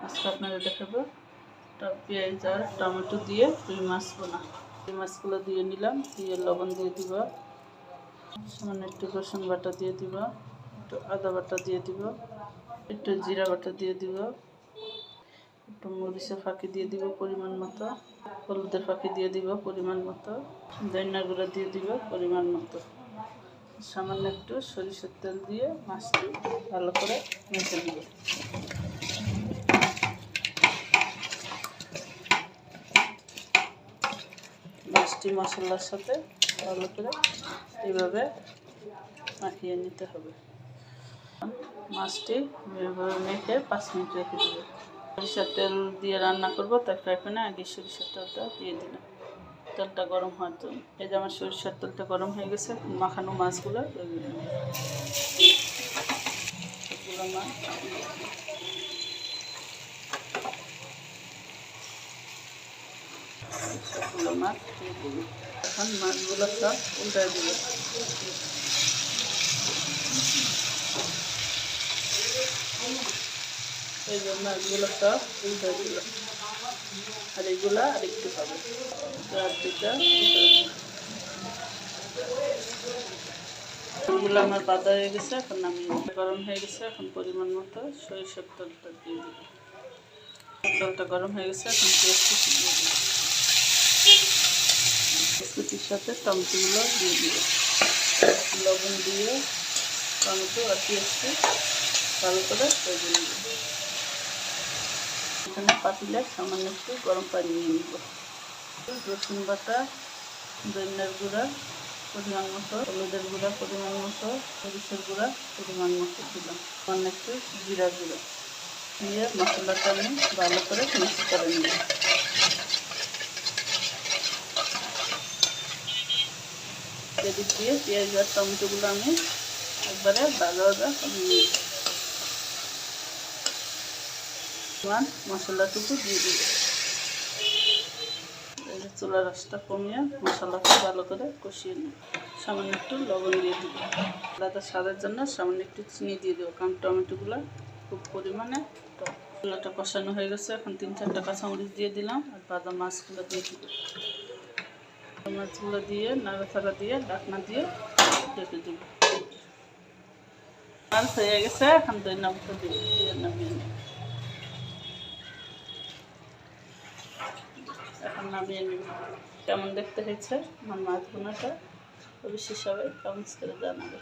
আজকে আপনাদের দেখাবো পেঁয়াজ আর টমেটো দিয়ে রুই মাছ বোনা। রুই মাছগুলো দিয়ে নিলাম, দিয়ে লবণ দিয়ে দিব, সামান্য একটু রসুন বাটা দিয়ে দিব, একটু আদা বাটা দিয়ে দিব, একটু জিরা বাটা দিয়ে দিব, একটু মরিচের ফাঁকি দিয়ে দিব পরিমাণ মতো, হলুদের ফাঁকি দিয়ে দিব পরিমাণ মতো, ধনিয়া গুঁড়া দিয়ে দিব পরিমাণ মতো, সামান্য একটু সরিষার তেল দিয়ে মাছটি ভালো করে মেখে দিব। মাছটি মশলার সাথে ভালো করে এইভাবে মাখিয়ে নিতে হবে। মাছটি এভাবে মেখে 5 মিনিট রেখে দেবো। সরিষার তেল দিয়ে রান্না করবো, তাই ফ্রাই প্যানে আগে সরিষার তেলটা দিয়ে দিলাম, তেলটা গরম হওয়ার জন্য। এই যে আমার সরিষার তেলটা গরম হয়ে গেছে, মাখানো মাছগুলো সবগুলো মাছ সবগুলো মাছ দিয়ে দেবো। এখন মাছগুলো সব উল্টায় দেবো। এই যে মাছগুলো সব উল্টায় দিল, আর এগুলা আরেকটু হবে, এগুলো আমার বাদা হয়ে গেছে। এখন আমি গরম হয়ে গেছে, এখন পরিমাণ মতো সরিষার তেলটা দিয়ে দিব। তেলটা গরম হয়ে গেছে, এখন পেঁয়াজটি দিয়ে দিব। পেঁয়াজটির সাথে টমেটোগুলো দিয়ে দিব, লবণ দিয়ে টমেটো আর পেঁয়াজটি ভালো করে ভেজে নিব। এখানে পাতিলে সামান্য একটু গরম পানি নিয়ে নিব। রসুন বাটা, ধনিয়ার গুঁড়া পরিমাণ মতো, হলুদের গুঁড়া পরিমাণ মতো, মরিচের গুঁড়া পরিমাণ মতো দিলাম, সামান্য একটু জিরা গুঁড়া দিয়ে মশলাটা আমি ভালো করে মিক্স করে নিব। এদিক দিয়ে পেঁয়াজ আর টমেটোগুলো আমি একবারে ভাজা ভাজা করে নিব। মশলাটুকু দিয়ে দিব। চুলার আঁচটা কমিয়ে মশলাটা ভালো করে কষিয়ে নিই। সামান্য একটু লবণ দিয়ে দিব, আলাদা স্বাদের জন্য সামান্য একটু চিনি দিয়ে দেবো, কারণ টমেটোগুলো খুব পরিমাণে। চুলাটা কষানো হয়ে গেছে, এখন 3-4টা কাঁচামরিচ দিয়ে দিলাম, আর ভাজা মাছগুলো দিয়ে দিব। মাছগুলো দিয়ে নাড়াচাড়া দিয়ে ঢাকনা দিয়ে ঢেকে দিব। মাছ হয়ে গেছে, এখন ধনিয়া পাতা দিয়ে নামিয়ে নিই। এখন নামিয়ে নিব। কেমন দেখতে হয়েছে আমার মাছ বোনাটা অবশ্যই সবাই কমেন্টস করে জানাবে।